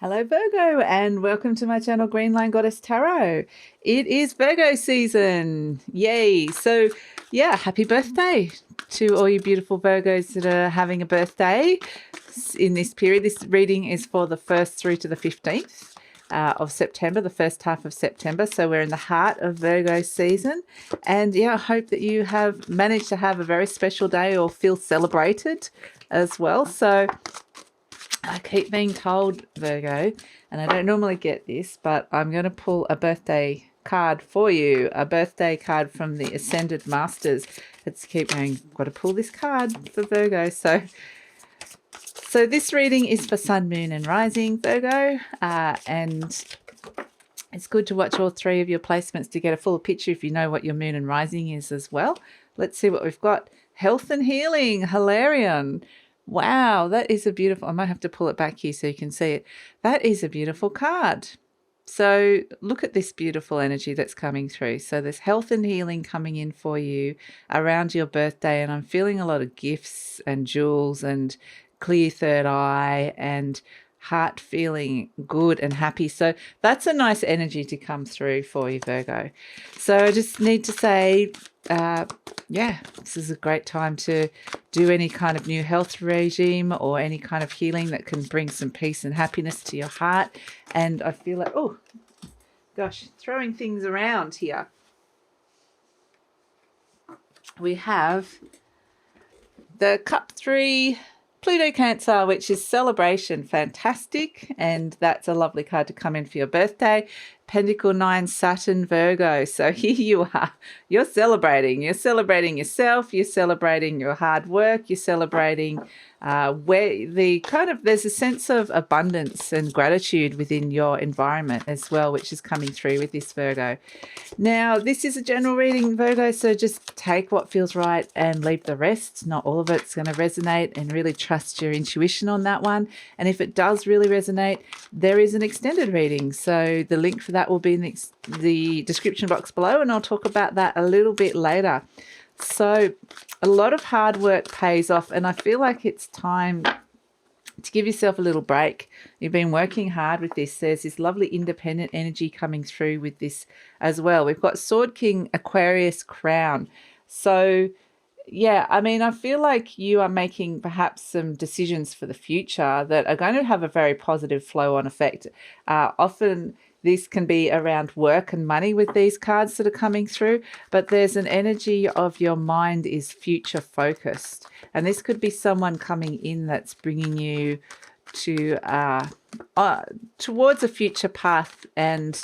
Hello Virgo, and welcome to my channel GreenLion Goddess Tarot. It is Virgo season. Yay. So yeah, happy birthday to all you beautiful Virgos that are having a birthday in this period. This reading is for the 1st through to the 15th of September, the first half of September. So we're in the heart of Virgo season. And yeah, I hope that you have managed to have a very special day or feel celebrated as well. So I keep being told, Virgo, and I don't normally get this, but I'm going to pull a birthday card for you, a birthday card from the Ascended Masters. Let's keep going. Got to pull this card for Virgo. So this reading is for Sun, Moon, and Rising, Virgo, and it's good to watch all three of your placements to get a fuller picture if you know what your Moon and Rising is as well. Let's see what we've got. Health and Healing, Hilarion. Wow, that is a beautiful, I might have to pull it back here so you can see it. That is a beautiful card. So look at this beautiful energy that's coming through. So there's health and healing coming in for you around your birthday, and I'm feeling a lot of gifts and jewels and clear third eye and heart feeling good and happy. So that's a nice energy to come through for you, Virgo. So I just need to say, yeah, this is a great time to do any kind of new health regime or any kind of healing that can bring some peace and happiness to your heart. And I feel like, oh gosh, throwing things around here. We have the Cup 3 Pluto Cancer, which is celebration, fantastic, and that's a lovely card to come in for your birthday. Pentacle 9 Saturn Virgo. So here you are. You're celebrating. You're celebrating yourself. You're celebrating your hard work. You're celebrating where there's a sense of abundance and gratitude within your environment as well, which is coming through with this, Virgo. Now, this is a general reading, Virgo, so just take what feels right and leave the rest. Not all of it's going to resonate, and really trust your intuition on that one. And if it does really resonate, there is an extended reading. So the link for that will be in the description box below, and I'll talk about that a little bit later. So a lot of hard work pays off, and I feel like it's time to give yourself a little break. You've been working hard with this. There's this lovely independent energy coming through with this as well. We've got Sword King, Aquarius, Crown. So yeah, I mean, I feel like you are making perhaps some decisions for the future that are going to have a very positive flow-on effect. Often this can be around work and money with these cards that are coming through, but there's an energy of your mind is future focused. And this could be someone coming in that's bringing you to towards a future path, and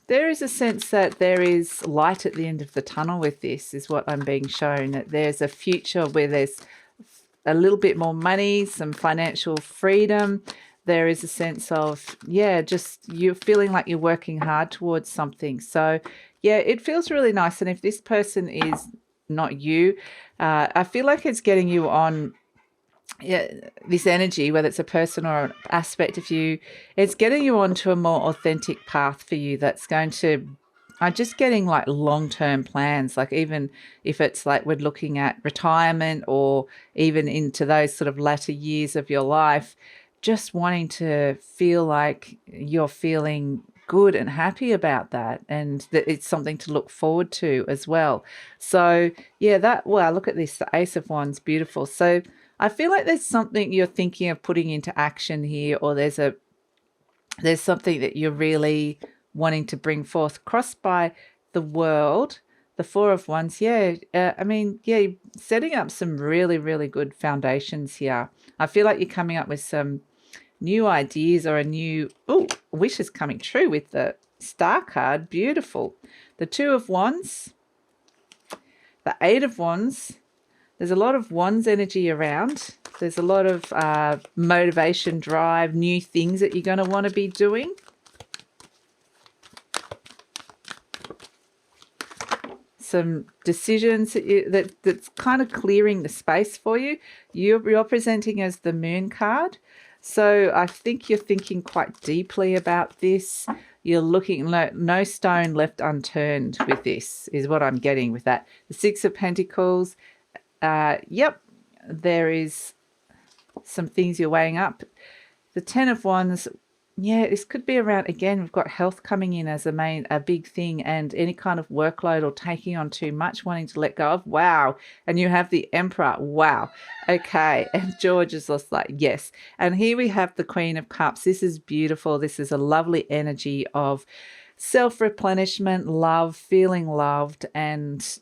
there is a sense that there is light at the end of the tunnel with this, is what I'm being shown, that there's a future where there's a little bit more money, some financial freedom. There is a sense of, yeah, just you're feeling like you're working hard towards something. So yeah, it feels really nice. And if this person is not you, I feel like it's getting you on this energy, whether it's a person or an aspect of you, it's getting you onto a more authentic path for you that's going to, I'm just getting like long-term plans, like even if it's like we're looking at retirement or even into those sort of latter years of your life, just wanting to feel like you're feeling good and happy about that, and that it's something to look forward to as well. So yeah, wow, look at this, the Ace of Wands, beautiful. So I feel like there's something you're thinking of putting into action here, or there's something that you're really wanting to bring forth. Crossed by the World, the Four of Wands. Yeah, I mean, yeah, setting up some really, really good foundations here. I feel like you're coming up with some new ideas or a new wish is coming true with the Star card. Beautiful. The Two of Wands, the Eight of Wands. There's a lot of Wands energy around. There's a lot of motivation, drive, new things that you're going to want to be doing. Some decisions that's kind of clearing the space for you. You're presenting as the Moon card. So I think you're thinking quite deeply about this. You're looking, no stone left unturned with this, is what I'm getting with that. The Six of Pentacles. Yep, there is some things you're weighing up. The Ten of Wands, Yeah, this could be around, again, we've got health coming in as a big thing, and any kind of workload or taking on too much, wanting to let go of. Wow. And you have the Emperor. Wow. Okay. And George is just like, yes. And here we have the Queen of Cups. This is beautiful. This is a lovely energy of self-replenishment, love, feeling loved, and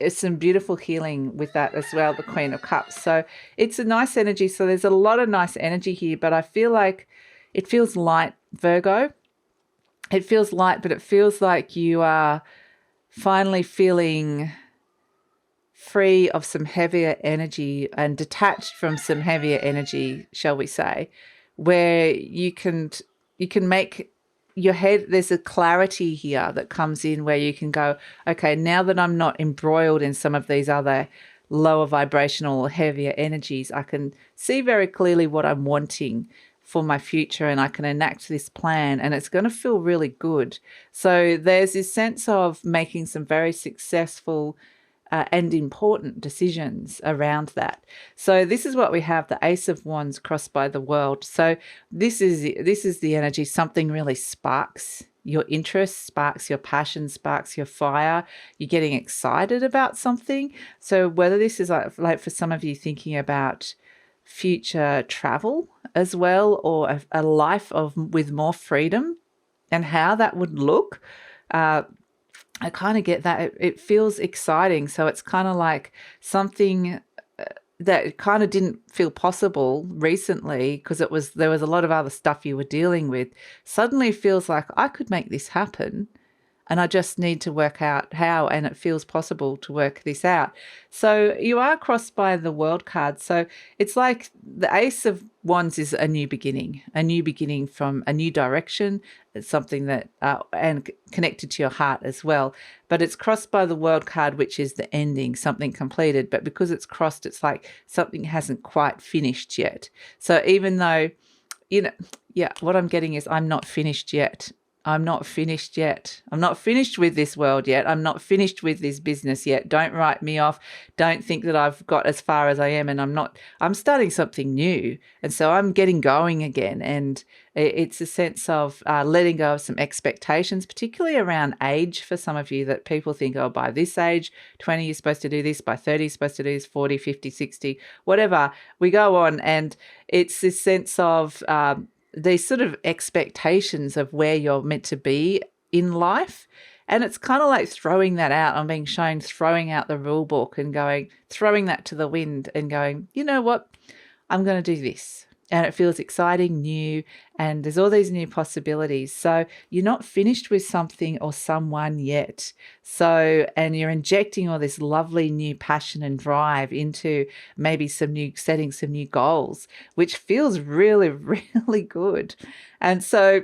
it's some beautiful healing with that as well, the Queen of Cups. So it's a nice energy. So there's a lot of nice energy here, but I feel like it feels light, Virgo. It feels light, but it feels like you are finally feeling free of some heavier energy and detached from some heavier energy, shall we say, where you can make your head, there's a clarity here that comes in where you can go, okay, now that I'm not embroiled in some of these other lower vibrational, heavier energies, I can see very clearly what I'm wanting for my future, and I can enact this plan, and it's going to feel really good. So there's this sense of making some very successful and important decisions around that. So this is what we have, the Ace of Wands crossed by the World. So this is the energy. Something really sparks your interest, sparks your passion, sparks your fire. You're getting excited about something. So whether this is like for some of you thinking about future travel as well, or a life with more freedom and how that would look, I kind of get that. It feels exciting. So it's kind of like something that kind of didn't feel possible recently because there was a lot of other stuff you were dealing with. Suddenly feels like I could make this happen, and I just need to work out how, and it feels possible to work this out. So you are crossed by the World card. So it's like the Ace of Wands is a new beginning from a new direction. It's something that, and connected to your heart as well. But it's crossed by the World card, which is the ending, something completed. But because it's crossed, it's like something hasn't quite finished yet. So even though, yeah, what I'm getting is I'm not finished yet. I'm not finished yet. I'm not finished with this world yet. I'm not finished with this business yet. Don't write me off. Don't think that I've got as far as I am, and I'm starting something new. And so I'm getting going again. And it's a sense of letting go of some expectations, particularly around age for some of you, that people think, oh, by this age, 20, you're supposed to do this, by 30, you're supposed to do this, 40, 50, 60, whatever. We go on, and it's this sense of these sort of expectations of where you're meant to be in life. And it's kind of like throwing that out. I'm being shown throwing out the rule book and throwing that to the wind and going, you know what? I'm going to do this. And it feels exciting, new, and there's all these new possibilities. So you're not finished with something or someone yet. So, and you're injecting all this lovely new passion and drive into maybe setting some new goals, which feels really, really good. And so,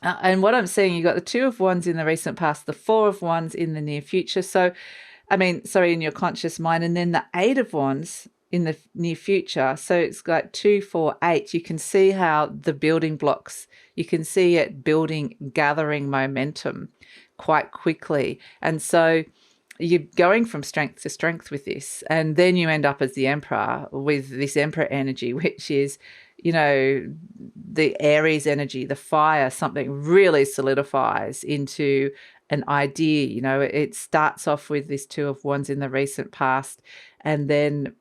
and what I'm seeing, you've got the Two of Wands in the recent past, the Four of Wands in the near future. So, in your conscious mind, and then the Eight of Wands in the near future. So it's like 2, 4, 8. You can see how the building blocks, you can see it gathering momentum quite quickly. And so you're going from strength to strength with this. And then you end up as the Emperor with this Emperor energy, which is, the Aries energy, the fire, something really solidifies into an idea. It starts off with this Two of Wands in the recent past, and then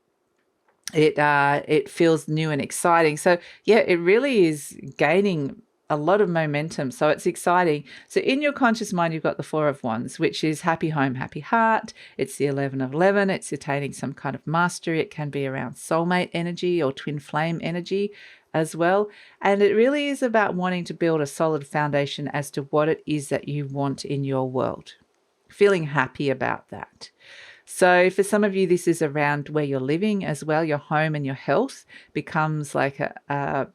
it feels new and exciting. So yeah, it really is gaining a lot of momentum. So it's exciting. So in your conscious mind, you've got the Four of Wands, which is happy home, happy heart. It's the 11 of 11. It's attaining some kind of mastery. It can be around soulmate energy or twin flame energy as well. And it really is about wanting to build a solid foundation as to what it is that you want in your world. Feeling happy about that. So for some of you, this is around where you're living as well. Your home and your health becomes like a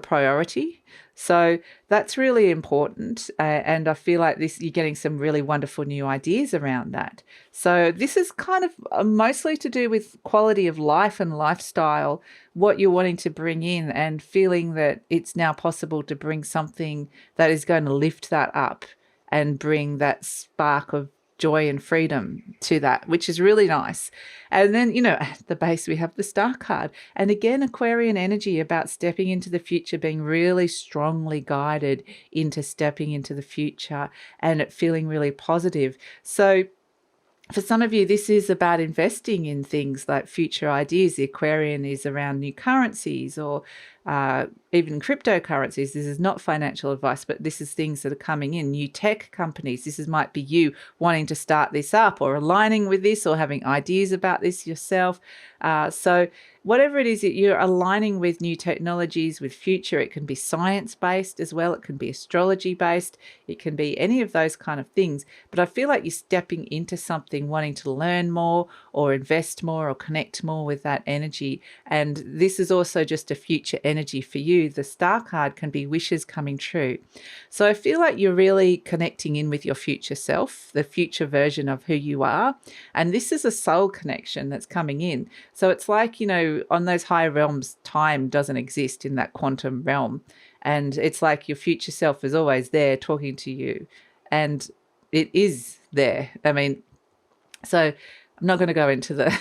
priority. So that's really important. And I feel like you're getting some really wonderful new ideas around that. So this is kind of mostly to do with quality of life and lifestyle, what you're wanting to bring in, and feeling that it's now possible to bring something that is going to lift that up and bring that spark of joy and freedom to that, which is really nice. And then, you know, at the base, we have the Star card. And again, Aquarian energy about stepping into the future, being really strongly guided into stepping into the future and it feeling really positive. So for some of you, this is about investing in things like future ideas. The Aquarian is around new currencies or even cryptocurrencies. This is not financial advice, but this is things that are coming in. New tech companies. Might be you wanting to start this up or aligning with this or having ideas about this yourself. So whatever it is that you're aligning with, new technologies, with future, it can be science-based as well. It can be astrology-based. It can be any of those kind of things. But I feel like you're stepping into something, wanting to learn more or invest more or connect more with that energy. And this is also just a future energy for you. The Star card can be wishes coming true. So I feel like you're really connecting in with your future self, the future version of who you are. And this is a soul connection that's coming in. So it's like, you know, on those higher realms, time doesn't exist in that quantum realm. And it's like your future self is always there talking to you. And it is there. I mean, so I'm not going to go into the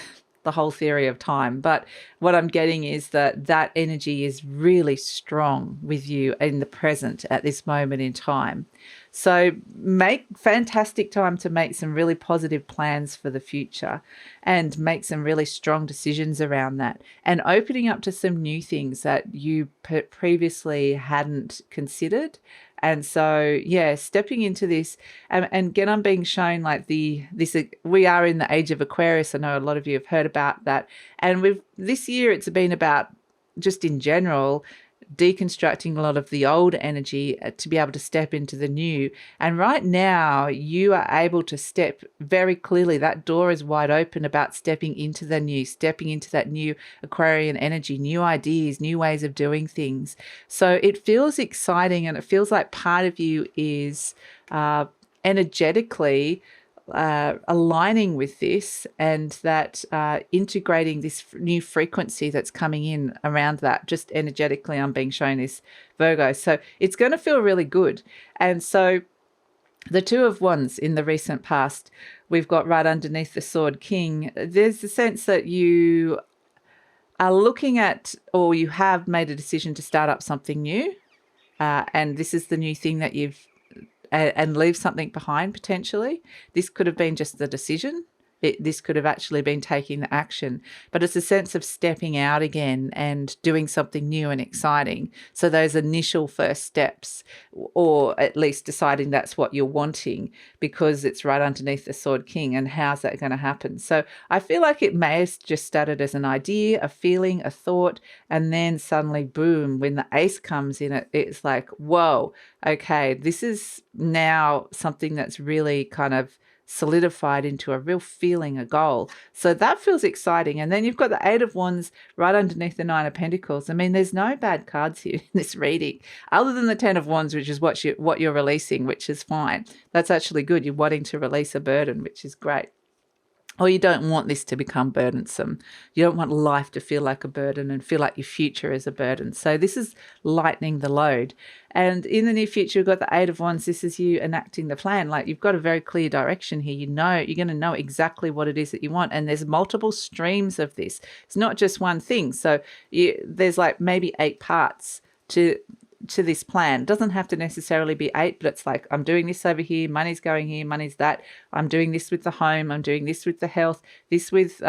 whole theory of time, but what I'm getting is that energy is really strong with you in the present at this moment in time. So make fantastic time to make some really positive plans for the future and make some really strong decisions around that and opening up to some new things that you previously hadn't considered. And so, yeah, stepping into this, and again, I'm being shown like we are in the age of Aquarius. I know a lot of you have heard about that. And this year it's been about, just in general, deconstructing a lot of the old energy to be able to step into the new. And right now you are able to step very clearly. That door is wide open about stepping into the new, stepping into that new Aquarian energy, new ideas, new ways of doing things. So it feels exciting and it feels like part of you is energetically aligning with this and that integrating this new frequency that's coming in around that. Just energetically, I'm being shown this, Virgo. So it's going to feel really good. And so the Two of Wands in the recent past, we've got right underneath the Sword King. There's the sense that you are looking at, or you have made a decision to start up something new. And this is the new thing that you've and leave something behind potentially. This could have been just the decision. This could have actually been taking the action, but it's a sense of stepping out again and doing something new and exciting. So those initial first steps, or at least deciding that's what you're wanting, because it's right underneath the Sword King, and how's that going to happen? So I feel like it may have just started as an idea, a feeling, a thought, and then suddenly, boom, when the Ace comes in, it's like, whoa, okay, this is now something that's really kind of solidified into a real feeling, a goal. So that feels exciting. And then you've got the Eight of Wands right underneath the Nine of Pentacles. I mean, there's no bad cards here in this reading, other than the Ten of Wands, which is what you're releasing, which is fine. That's actually good. You're wanting to release a burden, which is great. Or you don't want this to become burdensome. You don't want life to feel like a burden and feel like your future is a burden. So this is lightening the load. And in the near future, you've got the Eight of Wands. This is you enacting the plan. Like, you've got a very clear direction here. You know, you're going to know exactly what it is that you want. And there's multiple streams of this. It's not just one thing. So there's like maybe 8 parts to this plan. It doesn't have to necessarily be 8, but it's like, I'm doing this over here, money's going here, money's that, I'm doing this with the home, I'm doing this with the health, this with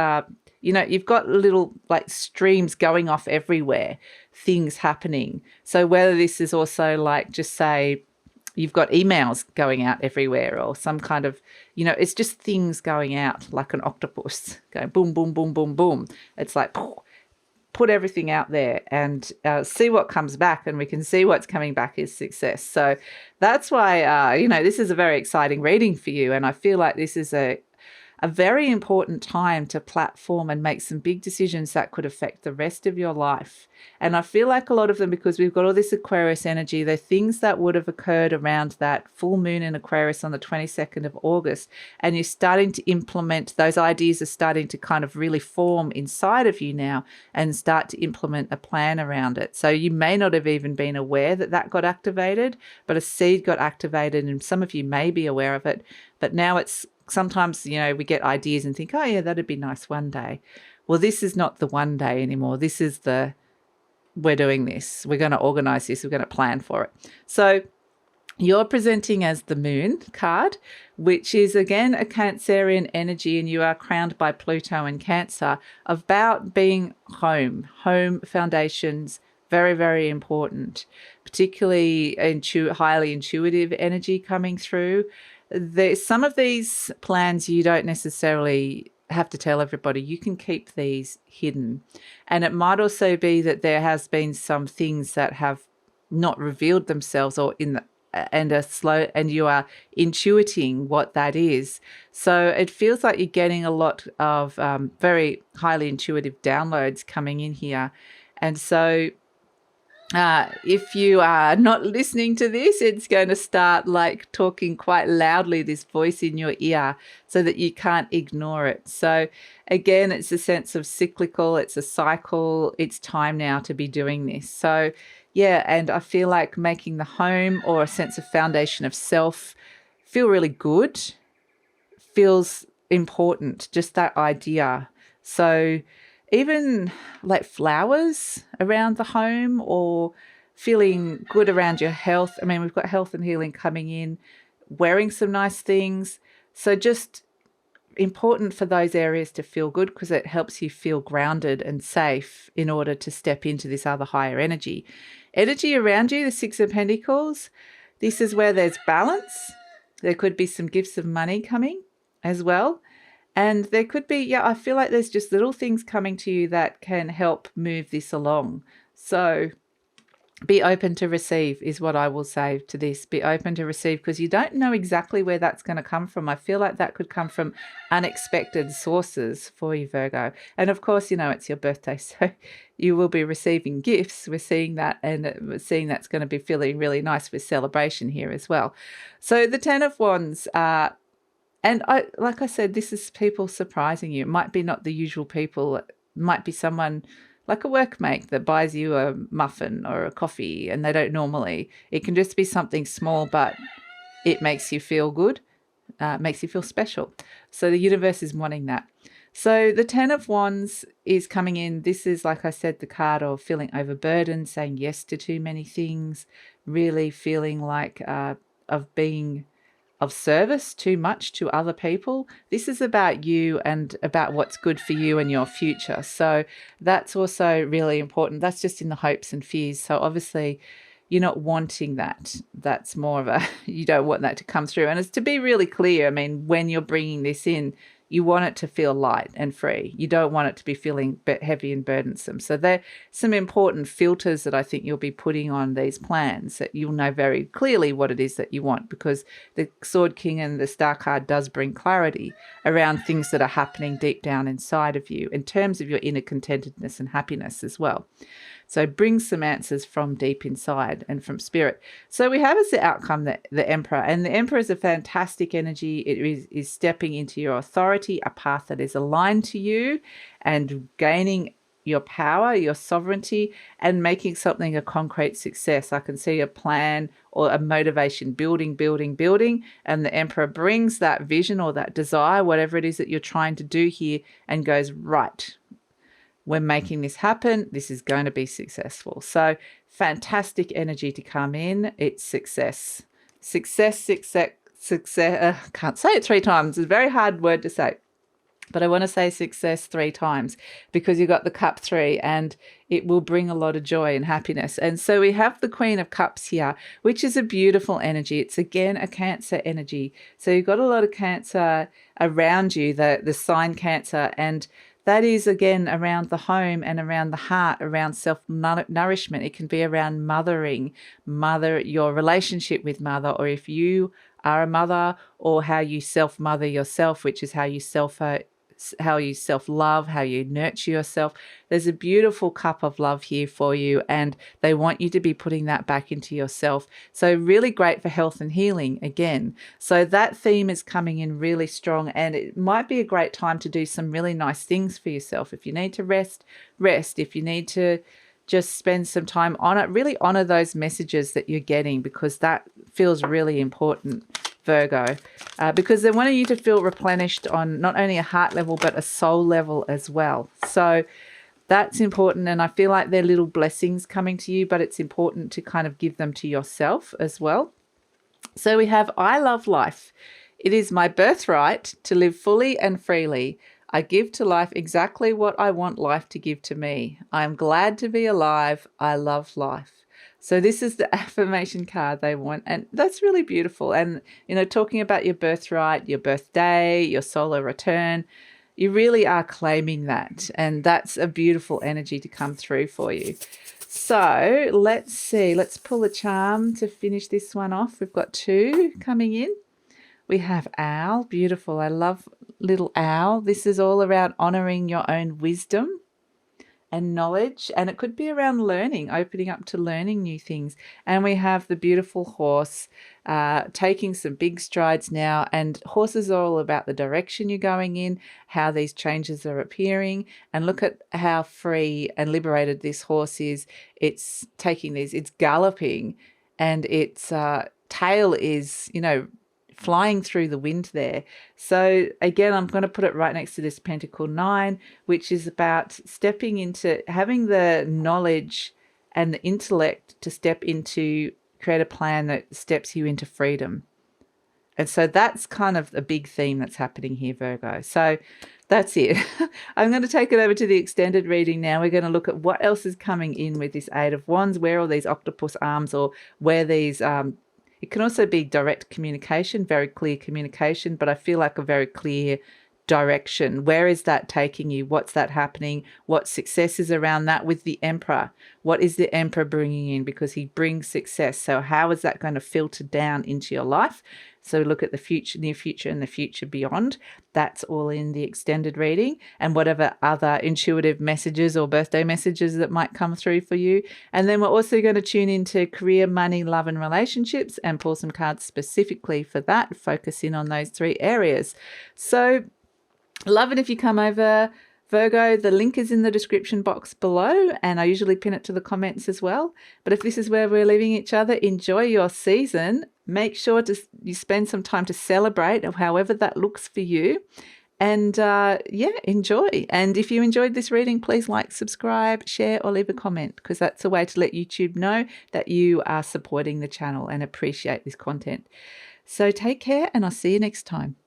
you've got little like streams going off everywhere, things happening. So whether this is also like, just say you've got emails going out everywhere, or some kind of, it's just things going out like an octopus going boom, boom, boom, boom, boom. It's like, put everything out there and see what comes back, and we can see what's coming back is success. So that's why, this is a very exciting reading for you. And I feel like this is a very important time to platform and make some big decisions that could affect the rest of your life. And I feel like a lot of them, because we've got all this Aquarius energy, they're things that would have occurred around that full moon in Aquarius on the 22nd of August. And you're starting to implement, those ideas are starting to kind of really form inside of you now and start to implement a plan around it. So you may not have even been aware that got activated, but a seed got activated, and some of you may be aware of it. But now it's sometimes, you know, we get ideas and think, oh yeah, that'd be nice one day. Well, this is not the one day anymore. This is the, we're doing this. We're going to organize this. We're going to plan for it. So you're presenting as the Moon card, which is, again, a Cancerian energy, and you are crowned by Pluto and Cancer, about being home foundations, very, very important, particularly highly intuitive energy coming through. There's some of these plans you don't necessarily have to tell everybody. You can keep these hidden. And it might also be that there has been some things that have not revealed themselves, or and you are intuiting what that is. So it feels like you're getting a lot of very highly intuitive downloads coming in here. And so if you are not listening to this, it's going to start like talking quite loudly, this voice in your ear, so that you can't ignore it. So again, it's a sense of cyclical, it's a cycle, it's time now to be doing this. So yeah, and I feel like making the home, or a sense of foundation of self, feel really good, feels important, just that idea. So even like flowers around the home, or feeling good around your health. I mean, we've got health and healing coming in, wearing some nice things. So just important for those areas to feel good, because it helps you feel grounded and safe in order to step into this other higher energy. Energy around you, the Six of Pentacles, this is where there's balance. There could be some gifts of money coming as well. And there could be, I feel like there's just little things coming to you that can help move this along. So be open to receive is what I will say to this. Be open to receive, because you don't know exactly where that's going to come from. I feel like that could come from unexpected sources for you, Virgo. And of course, you know, it's your birthday, so you will be receiving gifts. We're seeing that, and we're seeing that's going to be feeling really nice with celebration here as well. So the Ten of Wands, and like I said, this is people surprising you. It might be not the usual people. It might be someone like a workmate that buys you a muffin or a coffee, and they don't normally. It can just be something small, but it makes you feel good, makes you feel special. So the universe is wanting that. So the Ten of Wands is coming in. This is, like I said, the card of feeling overburdened, saying yes to too many things, really feeling like of being of service too much to other people. This is about you and about what's good for you and your future. So that's also really important. That's just in the hopes and fears. So obviously you're not wanting that. That's more of a, you don't want that to come through. And it's to be really clear, I mean, when you're bringing this in, you want it to feel light and free. You don't want it to be feeling heavy and burdensome. So there are some important filters that I think you'll be putting on these plans, that you'll know very clearly what it is that you want, because the Sword King and the Star card does bring clarity around things that are happening deep down inside of you in terms of your inner contentedness and happiness as well. So bring some answers from deep inside and from spirit. So we have as the outcome the Emperor, and the Emperor is a fantastic energy. It is stepping into your authority, a path that is aligned to you, and gaining your power, your sovereignty, and making something a concrete success. I can see a plan or a motivation building, and the Emperor brings that vision or that desire, whatever it is that you're trying to do here, and goes, right, we're making this happen. This is going to be successful. So fantastic energy to come in. It's success. Success. I can't say it 3 times. It's a very hard word to say. But I want to say success 3 times, because you've got the Cup 3, and it will bring a lot of joy and happiness. And so we have the Queen of Cups here, which is a beautiful energy. It's again a Cancer energy. So you've got a lot of Cancer around you, the sign Cancer, and that is, again, around the home and around the heart, around self-nourishment. It can be around mothering, your relationship with mother, or if you are a mother, or how you self-mother yourself, which is how you self-love, how you nurture yourself. There's a beautiful cup of love here for you, and they want you to be putting that back into yourself. So really great for health and healing again. So that theme is coming in really strong, and it might be a great time to do some really nice things for yourself. If you need to rest. If you need to just spend some time on it, really honor those messages that you're getting, because that feels really important Virgo, because they're wanting you to feel replenished on not only a heart level, but a soul level as well. So that's important. And I feel like they're little blessings coming to you, but it's important to kind of give them to yourself as well. So we have, I love life. It is my birthright to live fully and freely. I give to life exactly what I want life to give to me. I am glad to be alive. I love life. So this is the affirmation card they want. And that's really beautiful. And, you know, talking about your birthright, your birthday, your solar return, you really are claiming that. And that's a beautiful energy to come through for you. So let's see. Let's pull a charm to finish this one off. We've got 2 coming in. We have owl. Beautiful. I love little owl. This is all around honoring your own wisdom and knowledge, and it could be around learning, opening up to learning new things. And we have the beautiful horse taking some big strides now, and horses are all about the direction you're going in, how these changes are appearing, and look at how free and liberated this horse is. It's taking these, it's galloping, and its tail is, you know, flying through the wind there. So again, I'm going to put it right next to this Pentacle 9, which is about stepping into having the knowledge and the intellect to step into, create a plan that steps you into freedom. And so that's kind of a big theme that's happening here, Virgo. So that's it. I'm going to take it over to the extended reading now. We're going to look at what else is coming in with this 8 of Wands, where all these octopus arms, or where these it can also be direct communication, very clear communication, but I feel like a very clear direction. Where is that taking you? What's that happening? What success is around that with the Emperor? What is the Emperor bringing in? Because he brings success. So how is that going to filter down into your life? So look at the future, near future, and the future beyond. That's all in the extended reading, and whatever other intuitive messages or birthday messages that might come through for you. And then we're also going to tune into career, money, love, and relationships, and pull some cards specifically for that, focus in on those 3 areas. So love it if you come over, Virgo. The link is in the description box below, and I usually pin it to the comments as well. But if this is where we're leaving each other, enjoy your season. Make sure you spend some time to celebrate, however that looks for you. And yeah, enjoy. And if you enjoyed this reading, please like, subscribe, share, or leave a comment, because that's a way to let YouTube know that you are supporting the channel and appreciate this content. So take care, and I'll see you next time.